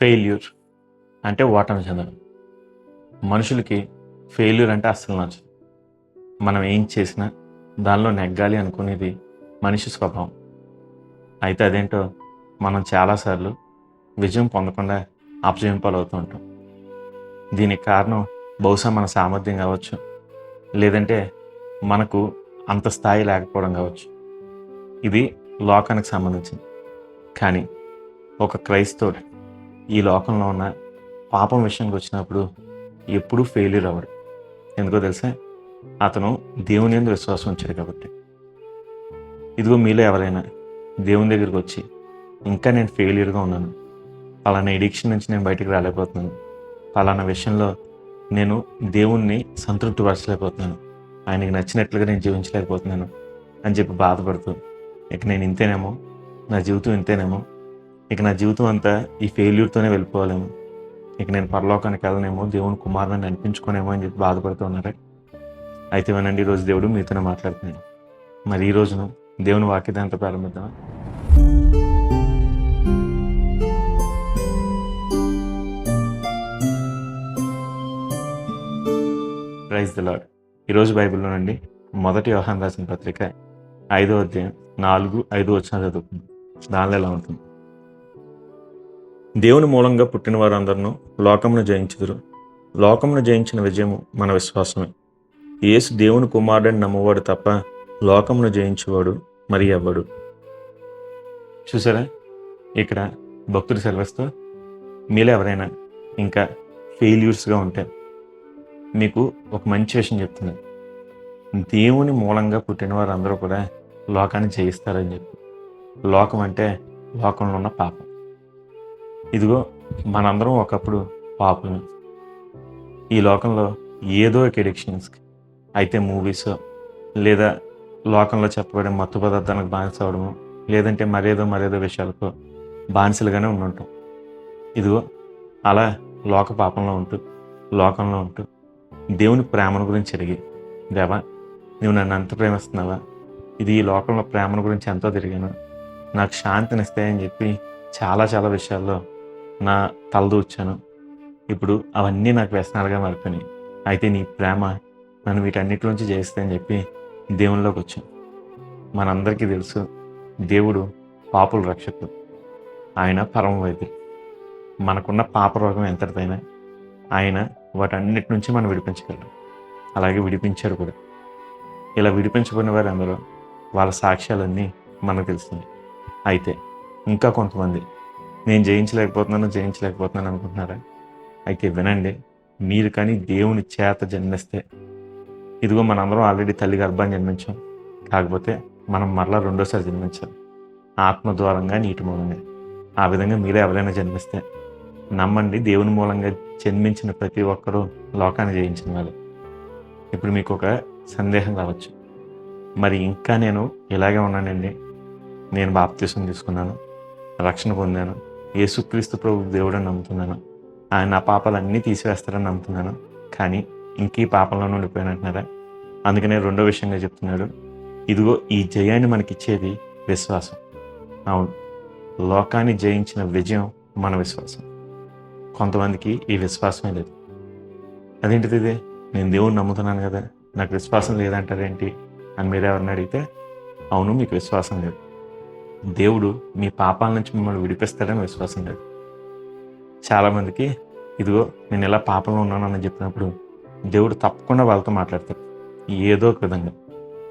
Failure అంటే ఓటమి చెందడం. మనుషులకి ఫెయిల్యూర్ అంటే అస్సలు నచ్చదు. మనం ఏం చేసినా దానిలో నెగ్గాలి అనుకునేది మనిషి స్వభావం. అయితే అదేంటో మనం చాలాసార్లు విజయం పొందకుండా అపజయం పాలవుతూ ఉంటాం. దీనికి కారణం బహుశా మన సామర్థ్యం కావచ్చు, లేదంటే మనకు అంత స్థాయి లేకపోవడం కావచ్చు. ఇది లోకానికి సంబంధించింది. కానీ ఒక క్రైస్తవుడు ఈ లోకంలో ఉన్న పాపం విషయానికి వచ్చినప్పుడు ఎప్పుడూ ఫెయిల్యూర్ అవ్వడు. ఎందుకో తెలుసా? అతను దేవుని యందు విశ్వాసం ఉంచాడు కాబట్టి. ఇదిగో మీలో ఎవరైనా దేవుని దగ్గరికి వచ్చి ఇంకా నేను ఫెయిల్యూర్గా ఉన్నాను, పలానా ఎడిక్షన్ నుంచి నేను బయటికి రాలేకపోతున్నాను, పలానా విషయంలో నేను దేవుణ్ణి సంతృప్తిపరచలేకపోతున్నాను, ఆయనకి నచ్చినట్లుగా నేను జీవించలేకపోతున్నాను అని చెప్పి బాధపడుతూ ఇక నేను ఇంతేనేమో, నా జీవితం ఇంతేనేమో, ఇక నా జీవితం అంతా ఈ ఫెయిల్యూర్తోనే వెళ్ళిపోవాలేమో, ఇక నేను పరలోకానికి వెళ్ళనేమో, దేవుని కుమారుని అనిపించుకోనేమో అని చెప్పి బాధపడుతూ ఉన్నారా? అయితే వినండి, ఈరోజు దేవుడు మీతోనే మాట్లాడుతున్నాడు. మరి ఈ రోజున దేవుని వాక్యదాంతో ప్రారంభిద్దామా? Praise the lord. ఈరోజు బైబిల్లో నుండి మొదటి యోహాను రాసిన పత్రిక 5వ అధ్యాయం 4-5 వచనాలు చదువుకుందాం. దానిలో ఎలా ఉంటుంది? దేవుని మూలంగా పుట్టిన వారందరూ లోకమును జయించుదురు. లోకమును జయించిన విజయము మన విశ్వాసమే. యేసు దేవుని కుమారుడని నమ్మువాడు తప్ప లోకమును జయించువాడు మరి ఎవ్వడు. చూసారా? ఇక్కడ భక్తుడు సెలవిస్తూ మీలో ఎవరైనా ఇంకా ఫెయిల్యూర్స్గా ఉంటే మీకు ఒక మంచి విషయం చెప్తున్నాను. దేవుని మూలంగా పుట్టిన వారందరూ కూడా లోకాన్ని జయిస్తారని చెప్పి. లోకం అంటే లోకంలో ఉన్న పాపం. ఇదిగో మనందరం ఒకప్పుడు పాపులు. ఈ లోకంలో ఏదో ఒక ఎడిక్షన్స్కి, అయితే మూవీస్, లేదా లోకంలో చెప్పబడే మత్తు పదార్థానికి బానిస అవడము, లేదంటే మరేదో విషయాలకు బానిసలుగానే ఉండుంటాం. ఇదిగో అలా లోక పాపంలో ఉంటూ, లోకంలో ఉంటూ దేవుని ప్రేమను గురించి అడిగి, దేవా నువ్వు నన్ను అంత ప్రేమిస్తున్నావా, ఇది ఈ లోకంలో ప్రేమను గురించి ఎంతో తిరిగాను, నాకు శాంతినిస్తాయని చెప్పి చాలా విషయాల్లో నా తలదూర్చాను. ఇప్పుడు అవన్నీ నాకు వ్యసనాలుగా మారిపోయినాయి. అయితే నీ ప్రేమ నన్ను వీటన్నిటిలోంచి చేస్తాయని చెప్పి దేవునిలోకి వచ్చాను. మనందరికీ తెలుసు, దేవుడు పాపుల రక్షకుడు, ఆయన పరమ వైద్యుడు. మనకున్న పాపరోగం ఎంతటిదైనా ఆయన వాటన్నిటి నుంచి మనం విడిపించగలరు. అలాగే విడిపించారు కూడా. ఇలా విడిపించబడిన వారు అందరూ వాళ్ళ సాక్ష్యాలన్నీ మనకు తెలుస్తుంది. అయితే ఇంకా కొంతమంది నేను జయించలేకపోతున్నాను అనుకుంటున్నారా? అయితే వినండి, మీరు కానీ దేవుని చేత జన్మిస్తే, ఇదిగో మనందరం ఆల్రెడీ తల్లి గర్భాన్ని జన్మించాం, కాకపోతే మనం మరలా రెండోసారి జన్మించాలి, ఆత్మ ద్వారంగా, నీటి మూలంగా. ఆ విధంగా మీరే ఎవరైనా జన్మిస్తే నమ్మండి, దేవుని మూలంగా జన్మించిన ప్రతి ఒక్కరూ లోకాన్ని జయించిన వాళ్ళు. ఇప్పుడు మీకు ఒక సందేహం రావచ్చు, మరి ఇంకా నేను ఇలాగే ఉన్నానండి, నేను బాప్తిసం తీసుకున్నాను, రక్షణ పొందాను, యేసుక్రీస్తు ప్రభు దేవుడని నమ్ముతున్నాను, ఆయన నా పాపాలన్నీ తీసివేస్తారని నమ్ముతున్నాను, కానీ ఇంక ఈ పాపంలోనే ఉండిపోయానంటున్నారా? అందుకనే రెండో విషయంగా చెప్తున్నాడు, ఇదిగో ఈ జయాన్ని మనకిచ్చేది విశ్వాసం. అవును, లోకాన్ని జయించిన విజయం మన విశ్వాసం. కొంతమందికి ఈ విశ్వాసమే లేదు. అదేంటిది ఇది, నేను దేవుణ్ణి నమ్ముతున్నాను కదా, నాకు విశ్వాసం లేదంటారేంటి అని మీరు ఎవరిని అడిగితే, అవును, మీకు విశ్వాసం లేదు. దేవుడు మీ పాపాల నుంచి మిమ్మల్ని విడిపిస్తాడని విశ్వాసం లేదు. చాలామందికి ఇదిగో నేను ఇలా పాపంలో ఉన్నానని చెప్పినప్పుడు దేవుడు తప్పకుండా వాళ్ళతో మాట్లాడతాడు ఏదో ఒక విధంగా.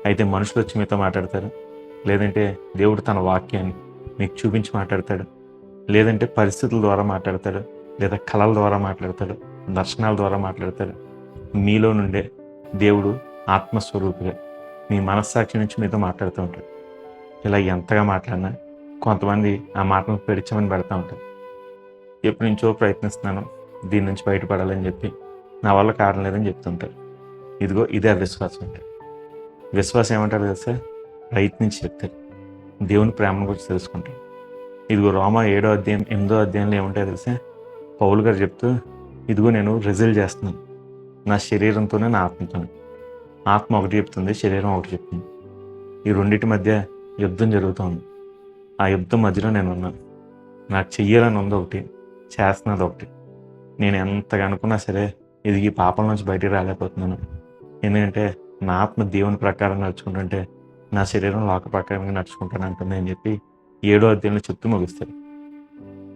అయితే మనుషులు వచ్చి మీతో మాట్లాడతారు, లేదంటే దేవుడు తన వాక్యాన్ని మీకు చూపించి మాట్లాడతాడు, లేదంటే పరిస్థితుల ద్వారా మాట్లాడతాడు, లేదా కళల ద్వారా మాట్లాడతాడు, దర్శనాల ద్వారా మాట్లాడతాడు. మీలో నుండే దేవుడు ఆత్మస్వరూపిగా మీ మనస్సాక్షి నుంచి మీతో మాట్లాడుతూ ఉంటాడు. ఇలా ఎంతగా మాట్లాడినా కొంతమంది ఆ మాటను పెడిచమని పెడతా ఉంటారు. ఎప్పటి నుంచో ప్రయత్నిస్తున్నాను దీని నుంచి బయటపడాలని చెప్పి, నా వల్ల కారణం లేదని చెప్తుంటారు. ఇదిగో ఇదే విశ్వాసం అంటే. విశ్వాసం ఏమంటారు తెలుసా? ప్రయత్నించి చెప్తారు, దేవుని ప్రేమను గురించి తెలుసుకుంటారు. ఇదిగో రోమా 7వ అధ్యాయం 8వ అధ్యాయంలో ఏమంటారు తెలుసా? పౌలు గారు చెప్తూ, ఇదిగో నేను రిజల్ట్ చేస్తున్నాను నా శరీరంతోనే, నా ఆత్మతోనే. ఆత్మ ఒకటి చెప్తుంది, శరీరం ఒకటి చెప్తుంది. ఈ రెండింటి మధ్య యుద్ధం జరుగుతూ ఉంది. ఆ యుద్ధం మధ్యలో నేను ఉన్నాను. నాకు చెయ్యాలని ఉంది ఒకటి, చేస్తున్నది ఒకటి. నేను ఎంతగా అనుకున్నా సరే ఈ పాపం నుంచి బయటికి రాలేకపోతున్నాను. ఎందుకంటే నా ఆత్మ దేవుని ప్రకారం నడుచుకుంటుంటే నా శరీరం లోక ప్రకారంగా నడుచుకుంటాను అంటుంది అని చెప్పి 7వ అధ్యాయంలో చెప్తూ ముగిస్తాడు.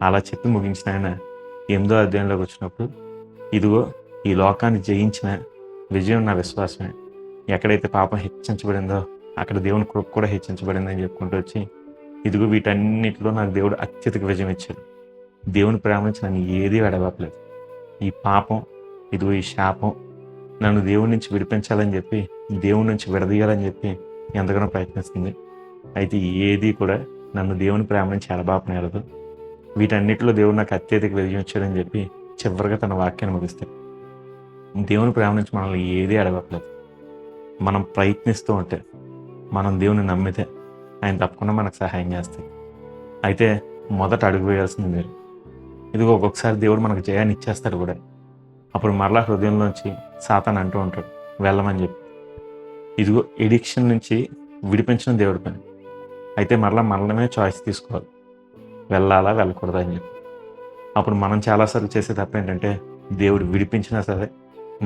అలా చెప్పి ముగించిన ఆయన 8వ అధ్యాయంలోకి వచ్చినప్పుడు, ఇదిగో ఈ లోకాన్ని జయించిన విజయం నా విశ్వాసమే. ఎక్కడైతే పాపం హెచ్చించబడిందో అక్కడ దేవుని కృప కూడా హెచ్చించబడిందని చెప్పుకుంటూ వచ్చి, ఇదిగో వీటన్నిటిలో నాకు దేవుడు అత్యధిక విజయం ఇచ్చాడు. దేవుని ప్రేమ నుంచి నన్ను ఏదీ ఎడబాపలేదు. ఈ పాపం, ఇదిగో ఈ శాపం నన్ను దేవుడి నుంచి విడిపించాలని చెప్పి, దేవుడి నుంచి విడదీయాలని చెప్పి ఎంతగానో ప్రయత్నిస్తుంది. అయితే ఏది కూడా నన్ను దేవుని ప్రేమ నుంచి ఎడబాపనేరదు. వీటన్నిటిలో దేవుడు నాకు అత్యధిక విజయం ఇచ్చాడని చెప్పి చివరిగా తన వాక్యాన్ని ముగిస్తాడు. దేవుని ప్రేమ నుంచి మనల్ని ఏదీ ఎడబాపలేదు. మనం ప్రయత్నిస్తూ ఉంటే, మనం దేవుని నమ్మితే ఆయన తప్పకుండా మనకు సహాయం చేస్తాయి. అయితే మొదట అడుగు వేయాల్సింది మీరు. ఇదిగో ఒక్కొక్కసారి దేవుడు మనకు జయాన్ని ఇచ్చేస్తాడు కూడా. అప్పుడు మరలా హృదయంలోంచి సాతాను అంటూ ఉంటాడు వెళ్ళమని చెప్పి. ఇదిగో ఎడిక్షన్ నుంచి విడిపించడం దేవుడి పని. అయితే మరలా మనమే చాయిస్ తీసుకోవాలి, వెళ్ళాలా వెళ్ళకూడదా అని చెప్పి. అప్పుడు మనం చాలాసార్లు చేసే తప్ప ఏంటంటే, దేవుడు విడిపించినా సరే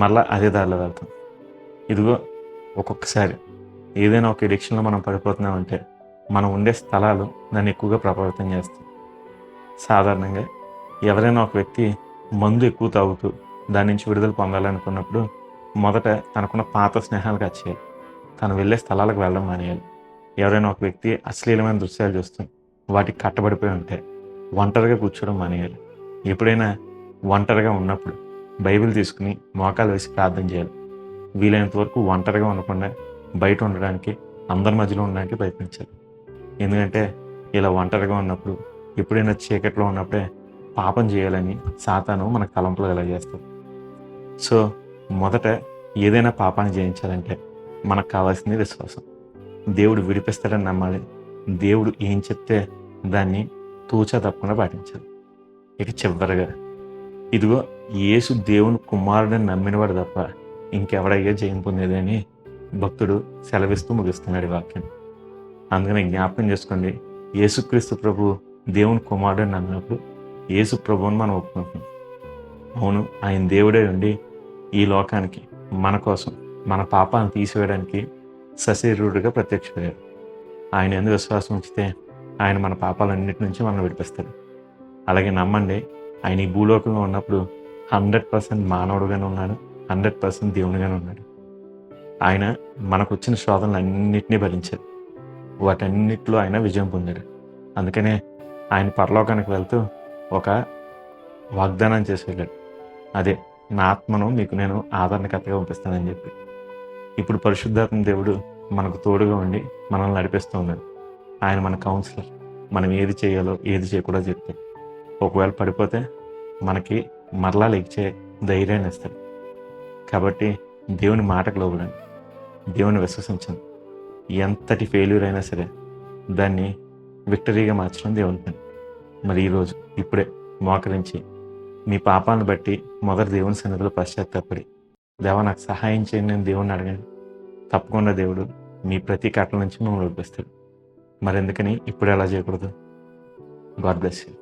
మరలా అదే దారిలో వెళ్తాం. ఇదిగో ఒక్కొక్కసారి ఏదైనా ఒక ఎడిక్షన్లో మనం పడిపోతున్నామంటే మనం ఉండే స్థలాలు దాన్ని ఎక్కువగా ప్రభావితం చేస్తాయి. సాధారణంగా ఎవరైనా ఒక వ్యక్తి మందు ఎక్కువ తాగుతూ దాని నుంచి విడుదల పొందాలనుకున్నప్పుడు మొదట తనకున్న పాత స్నేహాలకు వచ్చేయాలి. తను వెళ్ళే స్థలాలకు వెళ్ళడం మానేయాలి. ఎవరైనా ఒక వ్యక్తి అశ్లీలమైన దృశ్యాలు చూస్తూ వాటికి కట్టబడిపోయి ఉంటే ఒంటరిగా కూర్చోవడం మానేయాలి. ఎప్పుడైనా ఒంటరిగా ఉన్నప్పుడు బైబిల్ తీసుకుని మోకాలు వేసి ప్రార్థన చేయాలి. వీలైనంత వరకు ఒంటరిగా ఉండకుండా బయట ఉండడానికి, అందరి మధ్యలో ఉండడానికి ప్రయత్నించాలి. ఎందుకంటే ఇలా ఒంటరిగా ఉన్నప్పుడు, ఎప్పుడైనా చీకట్లో ఉన్నప్పుడే పాపం చేయాలని సాతాను మనకు తలంపులు కలగజేస్తాడు. సో మొదట ఏదైనా పాపాన్ని జయించాలంటే మనకు కావాల్సింది విశ్వాసం. దేవుడు విడిపిస్తాడని నమ్మాలి. దేవుడు ఏం చెప్తే దాన్ని తూచా తప్పకుండా పాటించాలి. ఇక చివరిగా, ఇదిగో యేసు దేవుని కుమారుడని నమ్మినవాడు తప్ప ఇంకెవడయ్యా జయం పొందేది అని భక్తుడు సెలవిస్తూ ముగిస్తున్నాడు ఈ వాక్యం. అందుకని జ్ఞాపకం చేసుకోండి, యేసుక్రీస్తు ప్రభు దేవుని కుమారుడని నమ్మినప్పుడు యేసు ప్రభువుని మనం ఒప్పుకుంటున్నాం. అవును, ఆయన దేవుడే ఉండి ఈ లోకానికి మన కోసం మన పాపాలను తీసివేయడానికి సశరీరుడిగా ప్రత్యక్షమయ్యాడు. ఆయన ఎందుకు విశ్వాసం ఉంచితే ఆయన మన పాపాలన్నిటి నుంచి మనం విడిపిస్తాడు. అలాగే నమ్మండి, ఆయన ఈ భూలోకంలో ఉన్నప్పుడు 100% మానవుడుగానే ఉన్నాడు, 100% దేవునిగానే ఉన్నాడు. ఆయన మనకు వచ్చిన శోధనలు అన్నింటినీ భరించాడు. వాటన్నిటిలో ఆయన విజయం పొందాడు. అందుకనే ఆయన పరలోకానికి వెళ్తూ ఒక వాగ్దానం చేసి వెళ్ళాడు. అదే, నా ఆత్మను మీకు నేను ఆదరణకర్తగా పంపిస్తానని చెప్పి. ఇప్పుడు పరిశుద్ధాత్మ దేవుడు మనకు తోడుగా ఉండి మనల్ని నడిపిస్తూ ఉన్నాడు. ఆయన మన కౌన్సిలర్. మనం ఏది చేయాలో ఏది చేయకూడదో చెప్తాడు. ఒకవేళ పడిపోతే మనకి మరలా లెగిచే ధైర్యాన్ని ఇస్తాడు. కాబట్టి దేవుని మాటకు లోబడండి, దేవుని విశ్వసించండి. ఎంతటి ఫెయిల్యూర్ అయినా సరే దాన్ని విక్టరీగా మార్చడం దేవుని పని. మరి ఈరోజు ఇప్పుడే మోకరించి మీ పాపాలను బట్టి మొదటి దేవుని సన్నిధిలో పశ్చాత్తాపడి, దేవా నాకు సహాయం చేయండి నేను దేవుణ్ణి అడగండి. తప్పకుండా దేవుడు మీ ప్రతి కట్టల నుంచి మిమ్మల్ని విడిపిస్తాడు. మరెందుకని ఇప్పుడు ఎలా చేయకూడదు? God bless you.